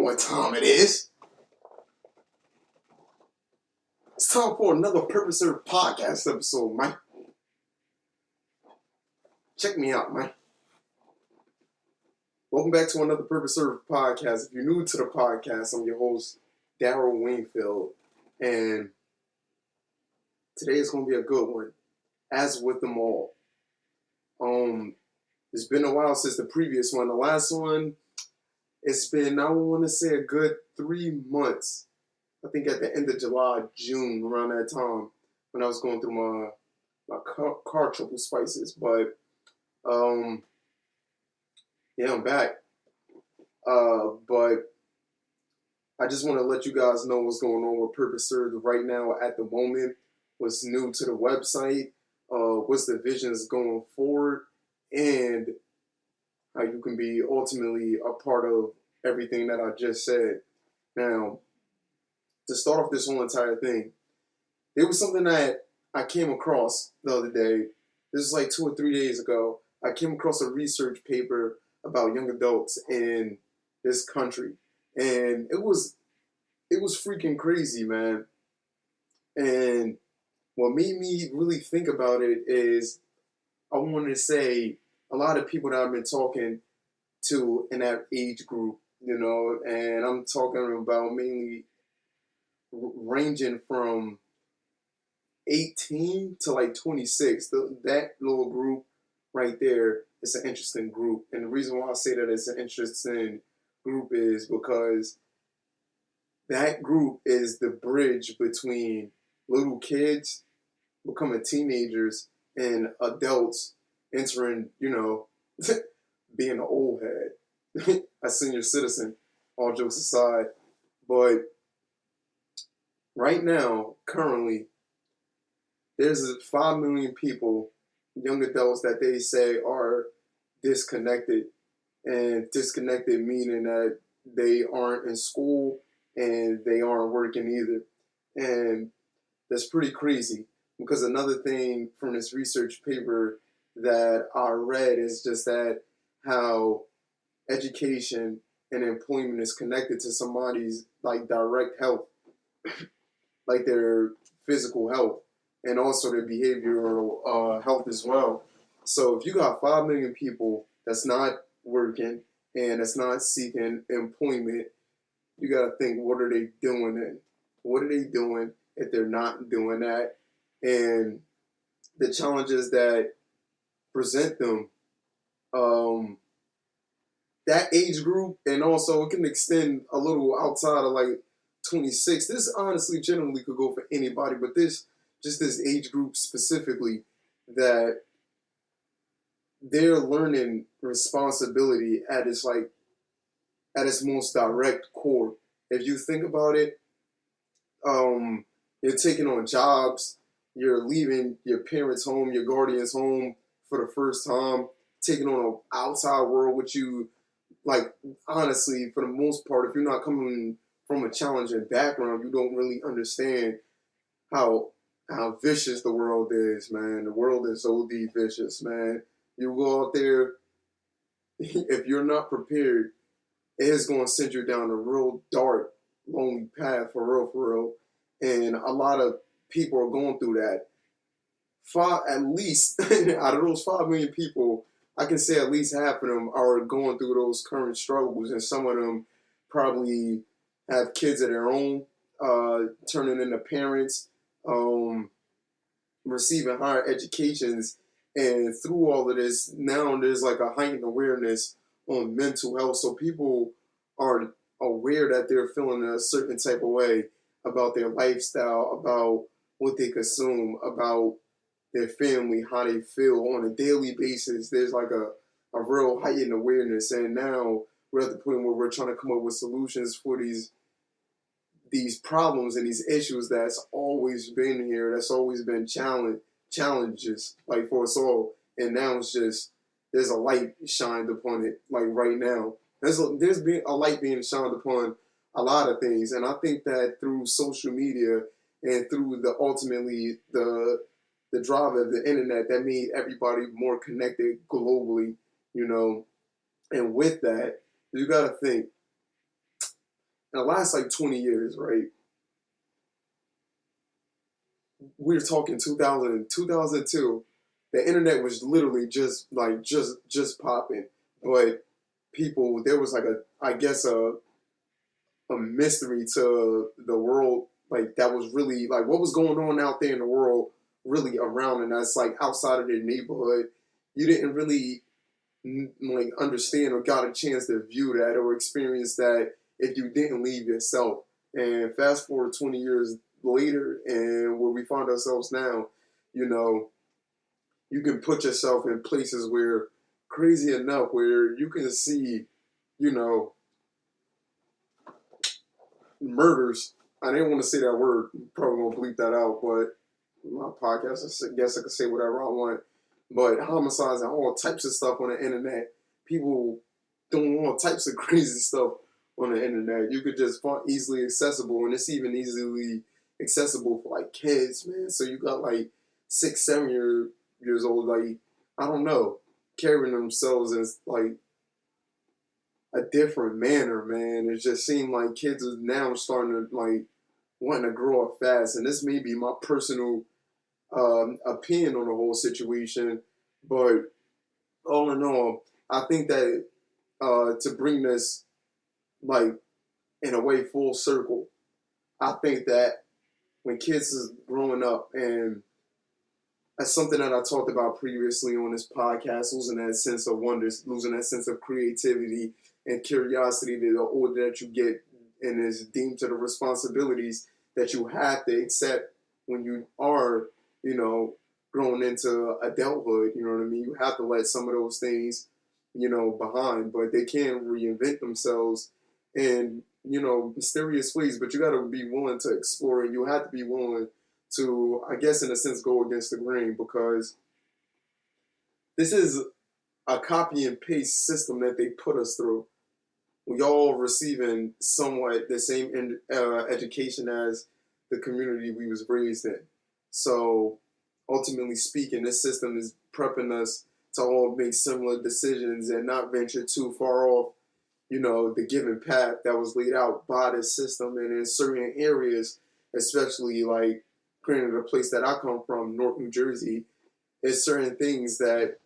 what time it is. It's time for another Purpose Served podcast episode, man. Check me out, man. Welcome back to another Purpose Served podcast. If you're new to the podcast, I'm your host, Daryl Wingfield, and today is going to be a good one, as with them all. It's been a while since the previous one. The last one, it's been, I want to say, a good 3 months. I think at the end of July, June, around that time, when I was going through my car trouble spices. But, yeah, I'm back. But I just want to let you guys know what's going on with Purpose Served right now at the moment, what's new to the website, what's the visions going forward, and how you can be ultimately a part of everything that I just said. Now, to start off this whole entire thing, there was something that I came across the other day. This is like 2 or 3 days ago. I came across a research paper about young adults in this country. And it was freaking crazy, man. And what made me really think about it is I wanted to say a lot of people that I've been talking to in that age group, and I'm talking about mainly ranging from 18 to like 26. That little group right there is an interesting group. And the reason why I say that it's an interesting group is because that group is the bridge between little kids becoming teenagers and adults entering, being an old head, a senior citizen, all jokes aside. But right now, currently, there's 5 million people, young adults, that they say are disconnected. And disconnected meaning that they aren't in school and they aren't working either. And that's pretty crazy, because another thing from this research paper that I read is just that how education and employment is connected to somebody's like direct health, like their physical health, and also their behavioral health as well. So if you got 5 million people that's not working and that's not seeking employment, you got to think, what are they doing then? What are they doing if they're not doing that? And the challenges that present them, that age group, and also it can extend a little outside of like 26. This honestly generally could go for anybody, but this age group specifically, that they're learning responsibility at its most direct core. If you think about it, you're taking on jobs, you're leaving your parents' home, your guardian's home for the first time, taking on an outside world with you. Like, honestly, for the most part, if you're not coming from a challenging background, you don't really understand how vicious the world is, man. The world is OD vicious, man. You go out there, if you're not prepared, it is going to send you down a real dark, lonely path, for real. And a lot of people are going through that. At least, out of those 5 million people, I can say at least half of them are going through those current struggles, and some of them probably have kids of their own, turning into parents, receiving higher educations, and through all of this, now there's like a heightened awareness on mental health, so people are aware that they're feeling a certain type of way about their lifestyle, about what they consume, about their family, how they feel on a daily basis. There's like a real heightened awareness, and now we're at the point where we're trying to come up with solutions for these problems and these issues that's always been here, that's always been challenges like for us all. And now it's just, there's a light shined upon it, like right now. There's been a light being shined upon a lot of things, and I think that through social media and through ultimately the drive of the internet, that made everybody more connected globally, And with that, you got to think, in the last like 20 years, right? We're talking 2000, 2002. The internet was literally just popping, but people, there was like I guess a mystery to the world, like that was really like what was going on out there in the world, really around, and that's like outside of their neighborhood. You didn't really like understand or got a chance to view that or experience that if you didn't leave yourself. And fast forward 20 years later, and where we find ourselves now, you know, you can put yourself in places where, crazy enough, where you can see, you know, murders. I didn't want to say that word. Probably gonna bleep that out, but my podcast, I guess I can say whatever I want. But homicides and all types of stuff on the internet. People doing all types of crazy stuff on the internet. You could just find easily accessible, and it's even easily accessible for like kids, man. So you got like 6, 7 years old, like I don't know, carrying themselves as like a different manner, man. It just seemed like kids are now starting to like wanting to grow up fast, and this may be my personal opinion on the whole situation, but all in all, I think that to bring this like in a way full circle, I think that when kids is growing up, and that's something that I talked about previously on this podcast, losing that sense of wonder, losing that sense of creativity and curiosity the older that you get, and is deemed to the responsibilities that you have to accept when you are, you know, growing into adulthood. You know what I mean? You have to let some of those things, you know, behind, but they can reinvent themselves in, you know, mysterious ways. But you got to be willing to explore, and you have to be willing to, I guess, in a sense, go against the grain, because this is a copy and paste system that they put us through. We all receiving somewhat the same education as the community we was raised in. So ultimately speaking, this system is prepping us to all make similar decisions and not venture too far off, you know, the given path that was laid out by this system. And in certain areas, especially like, granted, the place that I come from, North New Jersey, there's certain things that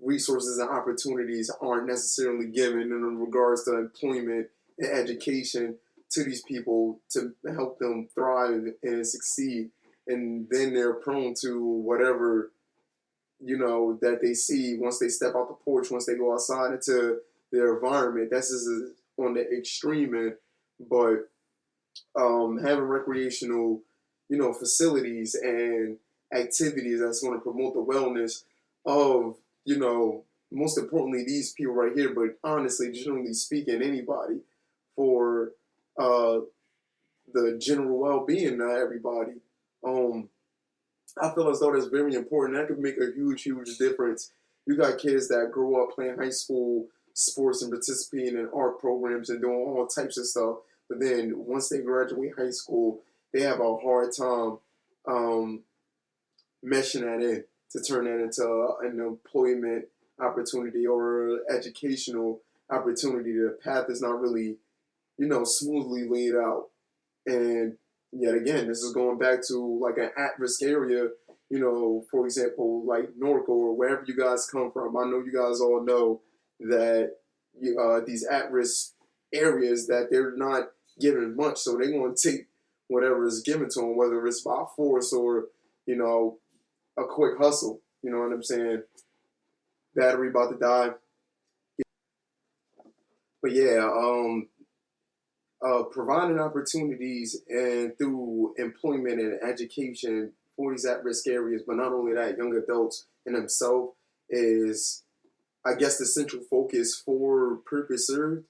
resources and opportunities aren't necessarily given in regards to employment and education to these people to help them thrive and succeed. And then they're prone to whatever, you know, that they see once they step out the porch, once they go outside into their environment. That's just on the extreme end. But having recreational, you know, facilities and activities that's going to promote the wellness of, you know, most importantly, these people right here, but honestly, generally speaking, anybody, for uh, the general well-being of everybody. I feel as though that's very important. That could make a huge, huge difference. You got kids that grow up playing high school sports and participating in art programs and doing all types of stuff, but then once they graduate high school, they have a hard time meshing that in to turn that into an employment opportunity or educational opportunity. The path is not really, you know, smoothly laid out. And yet again, this is going back to like an at-risk area, you know, for example, like Norco or wherever you guys come from. I know you guys all know that these at-risk areas, that they're not given much, so they're going to take whatever is given to them, whether it's by force or, you know, a quick hustle. You know what I'm saying? Battery about to die. But yeah, providing opportunities and through employment and education for these at-risk areas, but not only that, young adults in themselves is, I guess, the central focus for Purpose Served.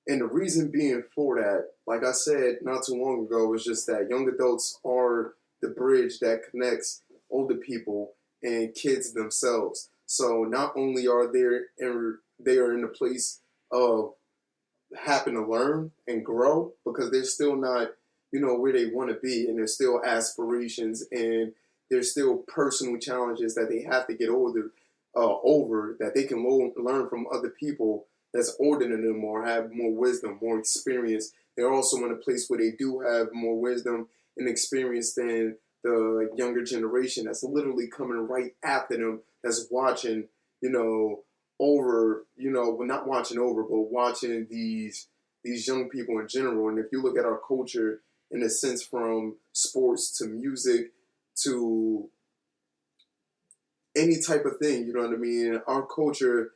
And the reason being for that, like I said not too long ago, is just that young adults are the bridge that connects older people and kids themselves. So not only are they are in the place of happen to learn and grow, because they're still not, you know, where they want to be, and there's still aspirations, and there's still personal challenges that they have to get over that they can learn from other people that's older than them or have more wisdom, more experience. They're also in a place where they do have more wisdom and experience than the younger generation that's literally coming right after them, that's watching, over, well, not watching over, but watching these young people in general. And if you look at our culture in a sense, from sports to music to any type of thing, you know what I mean? Our culture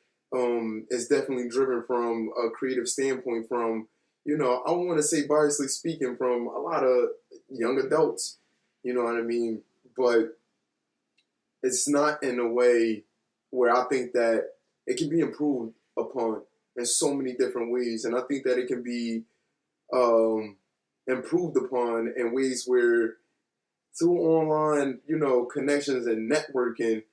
is definitely driven from a creative standpoint from, I want to say biasly speaking, from a lot of young adults, you know what I mean? But it's not in a way where I think that it can be improved upon in so many different ways. And I think that it can be improved upon in ways where through online, connections and networking,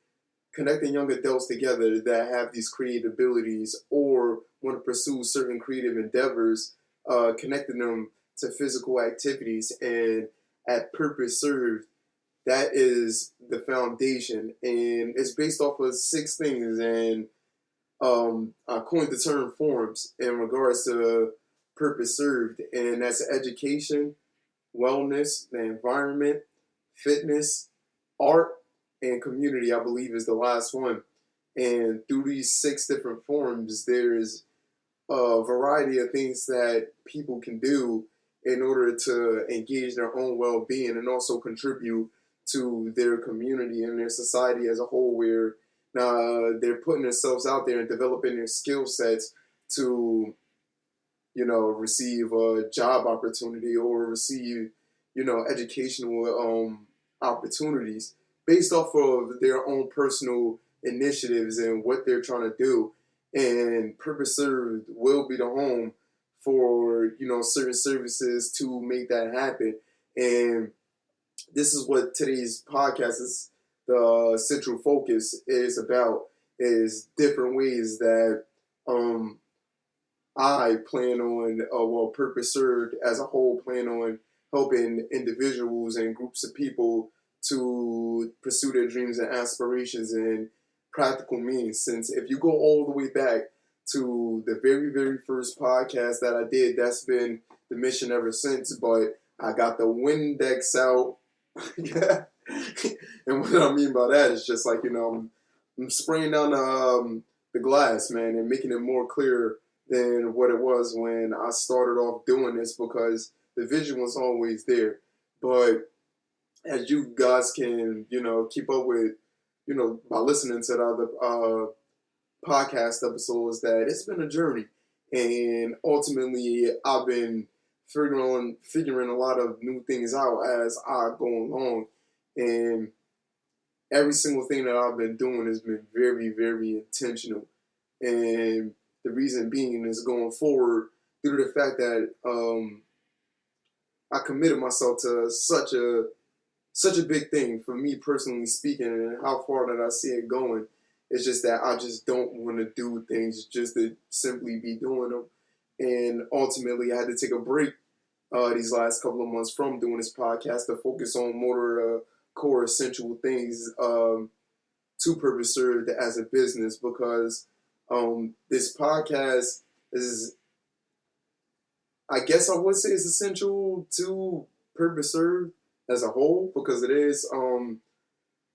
connecting young adults together that have these creative abilities or want to pursue certain creative endeavors, connecting them to physical activities and at purpose served. That is the foundation, and it's based off of 6 things. And I coined the term forms in regards to purpose served, and that's education, wellness, the environment, fitness, art, and community, I believe, is the last one. And through these 6 different forms, there's a variety of things that people can do in order to engage their own well-being and also contribute to their community and their society as a whole, where they're putting themselves out there and developing their skill sets to, receive a job opportunity or receive, educational opportunities based off of their own personal initiatives and what they're trying to do. And Purpose Served will be the home for, certain services to make that happen. And this is what today's podcast is, the central focus is about, is different ways that I plan on, Purpose Served as a whole plan on helping individuals and groups of people to pursue their dreams and aspirations in practical means. Since if you go all the way back to the very, very first podcast that I did, that's been the mission ever since. But I got the Windex out. And what I mean by that is just like, I'm spraying down the glass, man, and making it more clear than what it was when I started off doing this, because the vision was always there. But as you guys can, keep up with, by listening to the other podcast episodes, that it's been a journey. And ultimately, I've been figuring a lot of new things out as I go along. And every single thing that I've been doing has been very, very intentional. And the reason being is going forward due to the fact that I committed myself to such a big thing for me personally speaking, and how far that I see it going. It's just that I just don't want to do things just to simply be doing them. And ultimately, I had to take a break these last couple of months from doing this podcast to focus on more core essential things to Purpose Served as a business, because this podcast is, I guess I would say, is essential to Purpose Served as a whole, because it is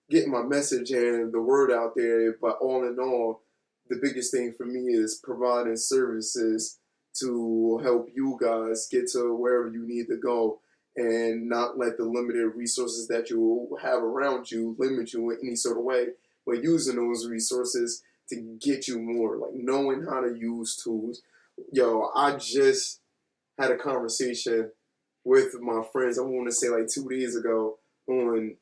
getting my message and the word out there. But all in all, the biggest thing for me is providing services to help you guys get to wherever you need to go, and not let the limited resources that you have around you limit you in any sort of way, but using those resources to get you more, like knowing how to use tools. Yo, I just had a conversation with my friends, I want to say like 2 days ago, on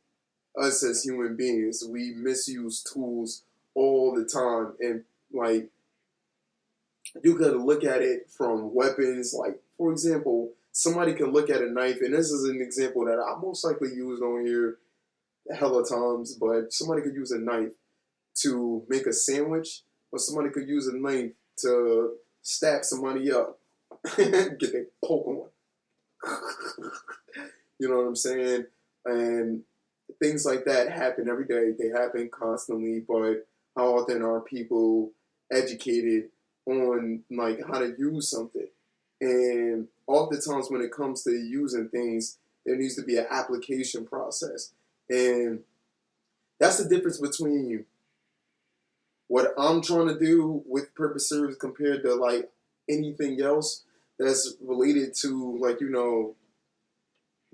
us as human beings. We misuse tools all the time. And like, you could look at it from weapons. Like, for example, somebody can look at a knife, and this is an example that I most likely used on here hella times, but somebody could use a knife to make a sandwich, or somebody could use a knife to stab somebody up, get their poke on. You know what I'm saying? And things like that happen every day. They happen constantly, but how often are people educated on like how to use something. And oftentimes when it comes to using things, there needs to be an application process. And that's the difference between what I'm trying to do with Purpose Serves compared to like anything else that's related to like,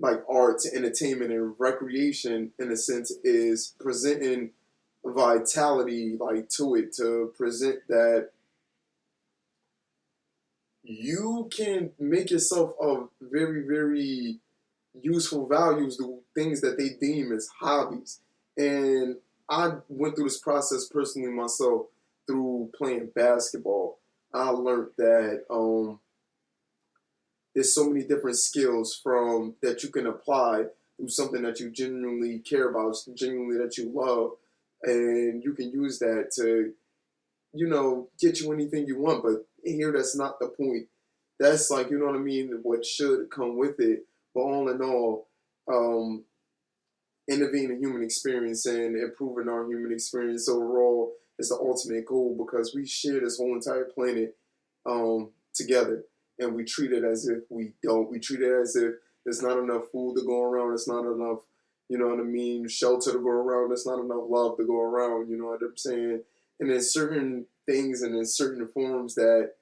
like arts, entertainment, and recreation in a sense is presenting vitality like to it, to present that you can make yourself of very, very useful values to things that they deem as hobbies. And I went through this process personally myself through playing basketball. I learned that there's so many different skills from that you can apply through something that you genuinely care about, genuinely that you love, and you can use that to, get you anything you want. But here, that's not the point. That's like, you know what I mean, what should come with it. But all in all, innovating the human experience and improving our human experience overall is the ultimate goal because we share this whole entire planet together, and we treat it as if we don't. We treat it as if there's not enough food to go around. There's not enough, shelter to go around. There's not enough love to go around. You know what I'm saying? And there's certain things and in certain forms that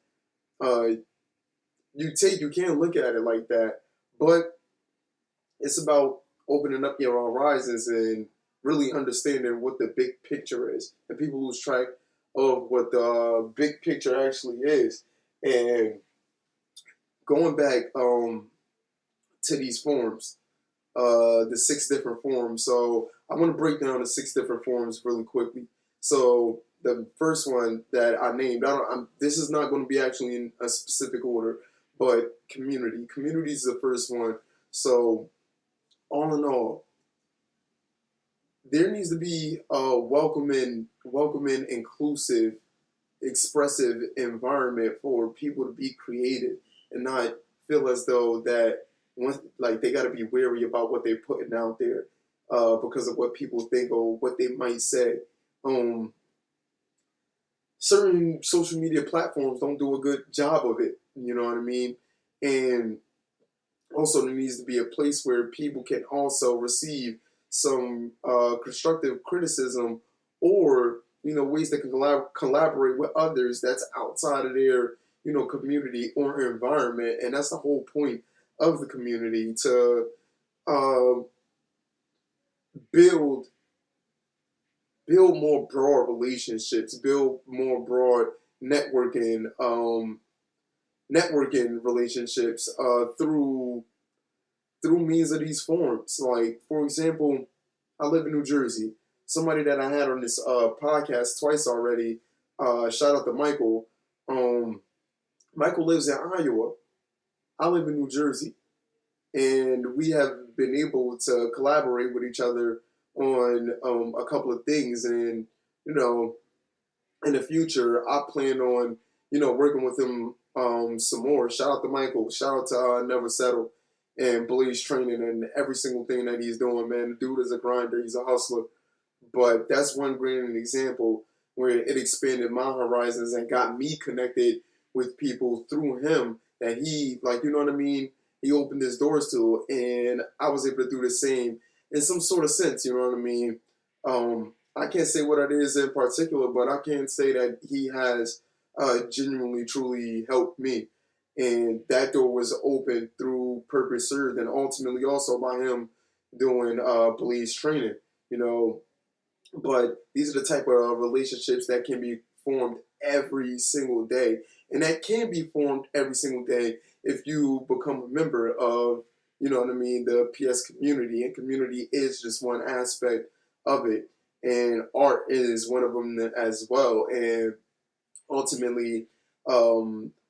you can't look at it like that, but it's about opening up your horizons and really understanding what the big picture is. And people lose track of what the big picture actually is. And going back to these forms, the 6 different forms. So I want to break down the 6 different forms really quickly. So the first one that I named, this is not going to be actually in a specific order, but community. Community is the first one. So all in all, there needs to be a welcoming, inclusive, expressive environment for people to be creative and not feel as though that like they got to be wary about what they're putting out there because of what people think or what they might say. Certain social media platforms don't do a good job of it. You know what I mean? And also, there needs to be a place where people can also receive some constructive criticism or, ways they can collaborate with others that's outside of their, community or environment. And that's the whole point of the community, to build more broad relationships, build more broad networking relationships through means of these forms. Like, for example, I live in New Jersey. Somebody that I had on this podcast twice already, shout out to Michael. Michael lives in Iowa. I live in New Jersey. And we have been able to collaborate with each other on a couple of things. And, in the future, I plan on, working with him some more. Shout out to Michael. Shout out to Never Settle and Blaze Training and every single thing that he's doing, man. The dude is a grinder. He's a hustler. But that's one great example where it expanded my horizons and got me connected with people through him that he, like, you know what I mean? He opened his doors to, and I was able to do the same in some sort of sense, you know what I mean? I can't say what it is in particular, but I can say that he has genuinely, truly helped me. And that door was opened through Purpose Served and ultimately also by him doing police training, But these are the type of relationships that can be formed every single day. And that can be formed every single day if you become a member of, the PS community. And community is just one aspect of it. And art is one of them as well. And ultimately, the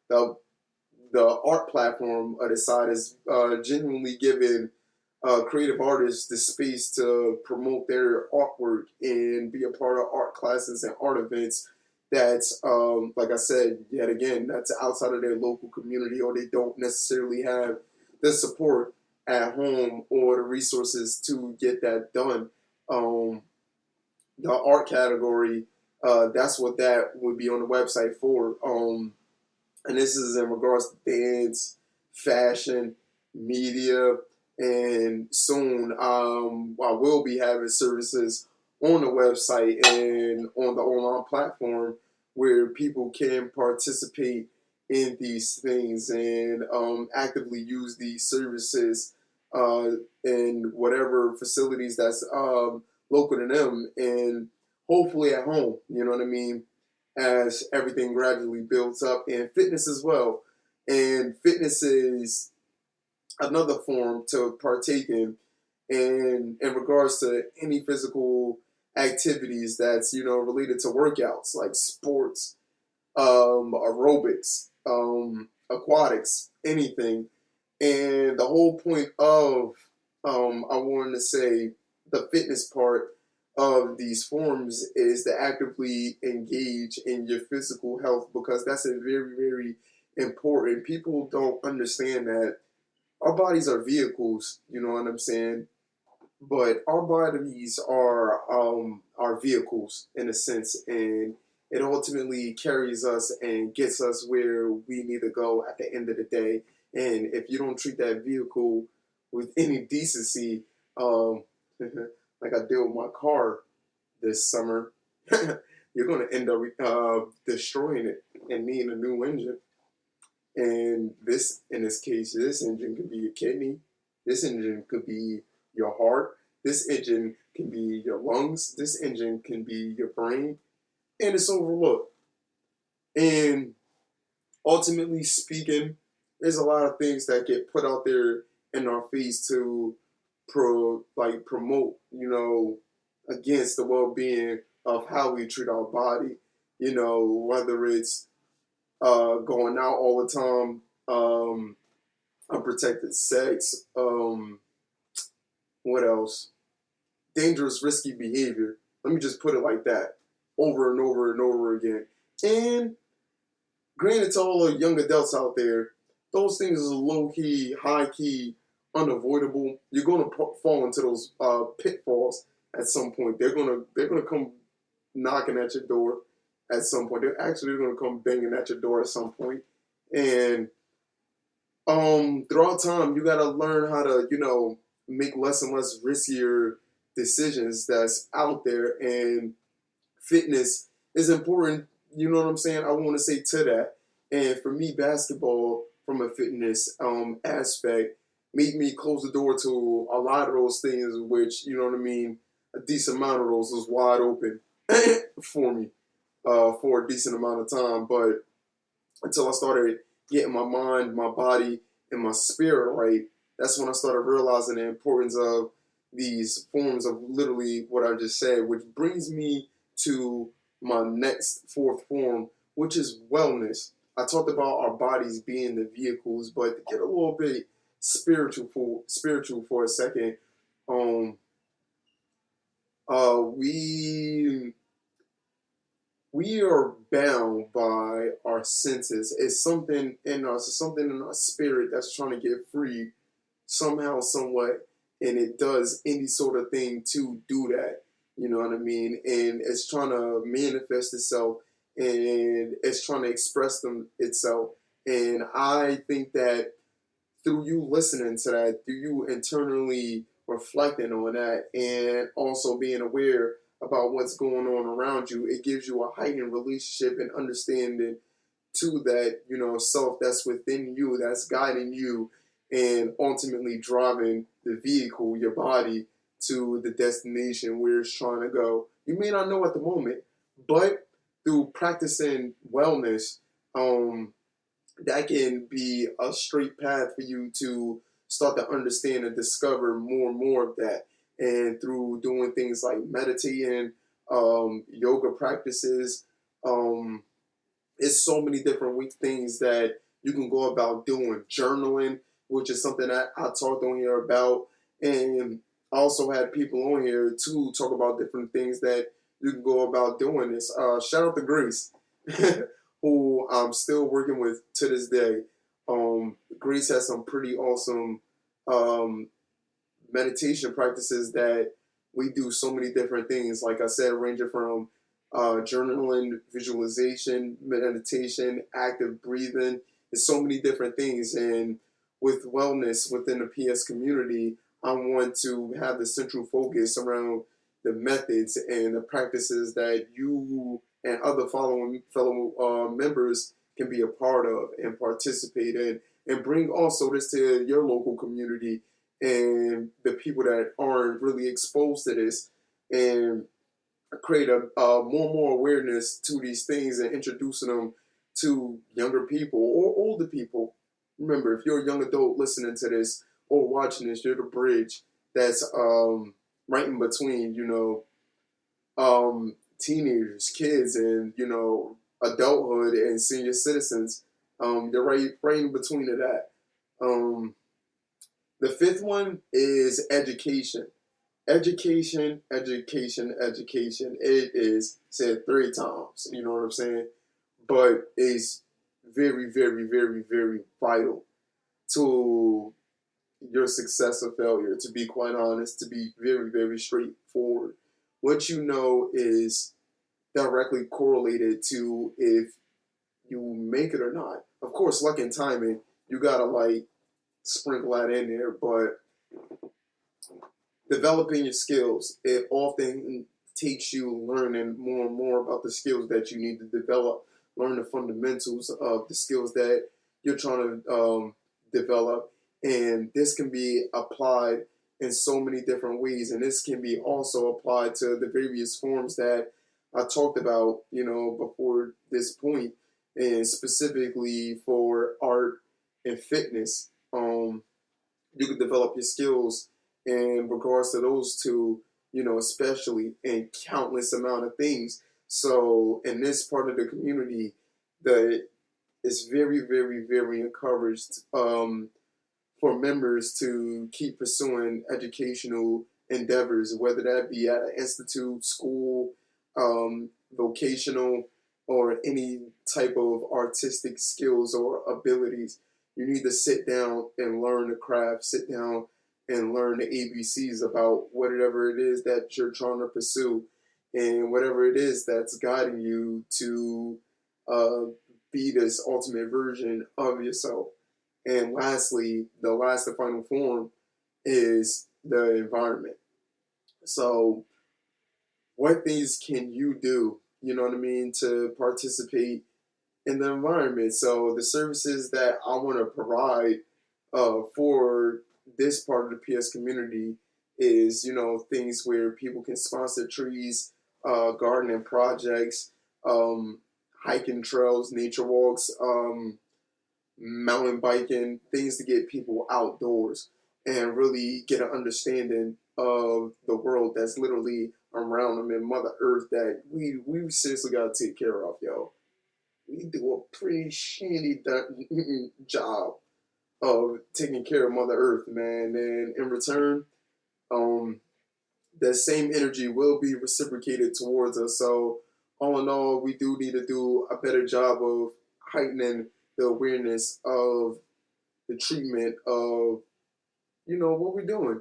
art platform of the side is genuinely giving creative artists the space to promote their artwork and be a part of art classes and art events that's, like I said, yet again, that's outside of their local community, or they don't necessarily have the support at home or the resources to get that done. The art category That's what that would be on the website for. And this is in regards to dance, fashion, media, and soon I will be having services on the website and on the online platform where people can participate in these things and actively use these services uh, in whatever facilities that's local to them and hopefully at home. You know what I mean? As everything gradually builds up, and fitness as well. And fitness is another form to partake in regards to any physical activities that's related to workouts like sports, aerobics, aquatics, anything. And the whole point of I wanted to say the fitness part of these forms is to actively engage in your physical health because that's a very, very important. People don't understand that our bodies are vehicles, you know what I'm saying? But our bodies are our vehicles in a sense, and it ultimately carries us and gets us where we need to go at the end of the day. And if you don't treat that vehicle with any decency, like I did with my car this summer, you're going to end up destroying it and needing a new engine. And this, in this case, this engine could be your kidney. This engine could be your heart. This engine can be your lungs. This engine can be your brain. And it's overlooked. And ultimately speaking, there's a lot of things that get put out there in our face to promote, against the well-being of how we treat our body. Whether it's going out all the time, unprotected sex, what else? Dangerous, risky behavior. Let me just put it like that, over and over and over again. And granted to all the young adults out there, those things are low key, high key, unavoidable. You're gonna fall into those pitfalls at some point. They're gonna come knocking at your door at some point. They're gonna come banging at your door at some point. And throughout time, you gotta learn how to make less and less riskier decisions that's out there. And fitness is important. You know what I'm saying? I want to say to that. And for me, basketball from a fitness aspect made me close the door to a lot of those things, which, you know what I mean, a decent amount of those was wide open for me for a decent amount of time. But until I started getting my mind, my body, and my spirit right, that's when I started realizing the importance of these forms of literally what I just said, which brings me to my next fourth form, which is wellness. I talked about our bodies being the vehicles, but to get a little bit spiritual for a second, um, we are bound by our senses. It's something in us, it's something in our spirit that's trying to get free somehow, somewhat, and it does any sort of thing to do that. You know what I mean? And it's trying to manifest itself, and it's trying to express itself. And I think that through you listening to that, through you internally reflecting on that, and also being aware about what's going on around you, it gives you a heightened relationship and understanding to that, self that's within you, that's guiding you, and ultimately driving the vehicle, your body, to the destination where it's trying to go. You may not know at the moment, but through practicing wellness, that can be a straight path for you to start to understand and discover more and more of that. And through doing things like meditating, yoga practices, it's so many different things that you can go about doing. Journaling, which is something that I talked on here about. And I also had people on here to talk about different things that you can go about doing this. Shout out to Grace, who I'm still working with to this day. Grace has some pretty awesome um, meditation practices that we do so many different things. Like I said, ranging from journaling, visualization, meditation, active breathing. There's so many different things. And with wellness within the PS community, I want to have the central focus around the methods and the practices that you and other fellow members can be a part of and participate in, and bring also this to your local community and the people that aren't really exposed to this, and create more and more awareness to these things and introducing them to younger people or older people. Remember, if you're a young adult listening to this or watching this, you're the bridge that's right in between, teenagers, kids, and adulthood and senior citizens. You're right in between of that. The fifth one is education. Education, education, education. It is said 3 times. You know what I'm saying? But it's very, very, very, very vital to your success or failure, to be quite honest, to be very, very straightforward. What you know is directly correlated to if you make it or not. Of course, luck and timing, you gotta sprinkle that in there, but developing your skills, it often takes you learning more and more about the skills that you need to develop, learn the fundamentals of the skills that you're trying to develop. And this can be applied in so many different ways. And this can be also applied to the various forms that I talked about, before this point, and specifically for art and fitness. You can develop your skills in regards to those two, especially in countless amount of things. So in this part of the community, that it's very, very, very encouraged for members to keep pursuing educational endeavors, whether that be at an institute, school, vocational, or any type of artistic skills or abilities. You need to sit down and learn the craft, sit down and learn the ABCs about whatever it is that you're trying to pursue and whatever it is that's guiding you to uh, be this ultimate version of yourself. And lastly, the last and final form is the environment. So, what things can you do, to participate in the environment? So, the services that I want to provide for this part of the PS community is, things where people can sponsor trees, gardening projects, hiking trails, nature walks, mountain biking, things to get people outdoors and really get an understanding of the world that's literally around them and Mother Earth that we seriously gotta take care of, yo. We do a pretty shitty job of taking care of Mother Earth, man. And in return, um, that same energy will be reciprocated towards us. So, all in all, we do need to do a better job of heightening the awareness of the treatment of, what we're doing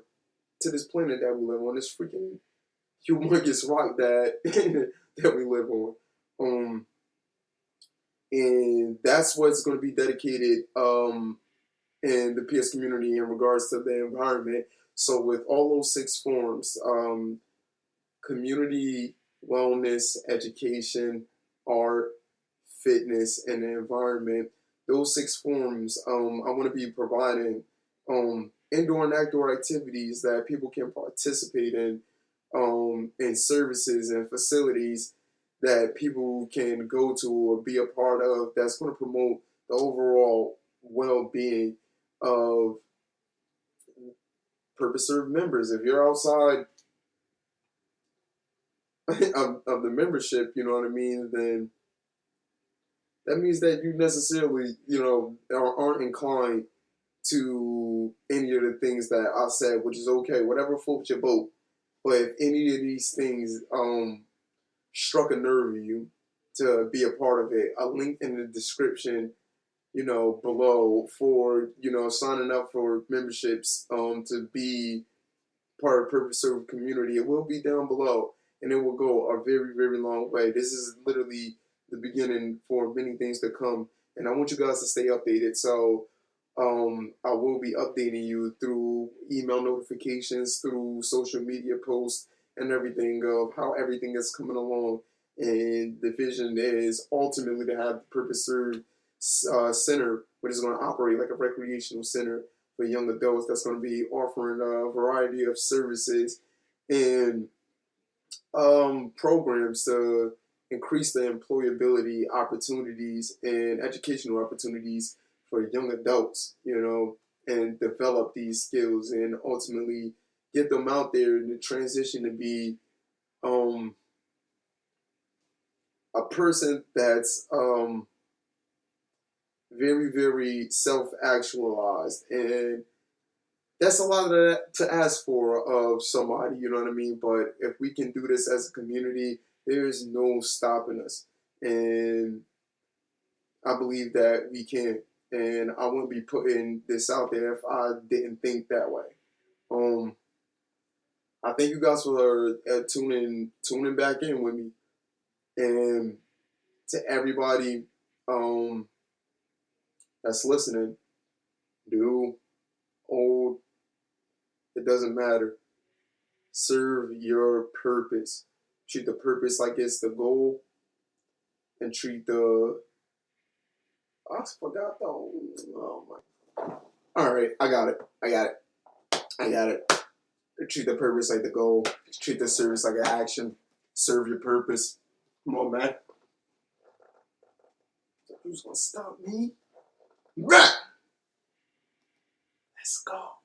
to this planet that we live on, this freaking humongous rock that that we live on. And that's what's going to be dedicated in the PS community in regards to the environment. So with all those 6 forms, community, wellness, education, art, fitness, and the environment, those 6 forms, I want to be providing indoor and outdoor activities that people can participate in services and facilities that people can go to or be a part of, that's going to promote the overall well-being of purpose served members. If you're outside of the membership, you know what I mean, then that means that you necessarily, aren't inclined to any of the things that I said, which is okay, whatever floats your boat. But if any of these things struck a nerve in you to be a part of it, a link in the description, below for, signing up for memberships to be part of Purpose Served community. It will be down below. and it will go a very, very long way. This is literally the beginning for many things to come, and I want you guys to stay updated. So I will be updating you through email notifications, through social media posts, and everything of how everything is coming along. And the vision is ultimately to have the Purpose Serve Center, which is going to operate like a recreational center for young adults that's going to be offering a variety of services and programs to increase the employability opportunities and educational opportunities for young adults, and develop these skills and ultimately get them out there in the transition to be a person that's very, very self-actualized. And that's a lot to ask for of somebody, you know what I mean? But if we can do this as a community, there is no stopping us. And I believe that we can. And I wouldn't be putting this out there if I didn't think that way. I thank you guys for tuning back in with me. And to everybody that's listening, new, old, it doesn't matter. Serve your purpose. Treat the purpose like it's the goal, and treat the. I forgot the. Oh my. All right, I got it. Treat the purpose like the goal. Treat the service like an action. Serve your purpose. Come on, man. Who's gonna stop me? Let's go.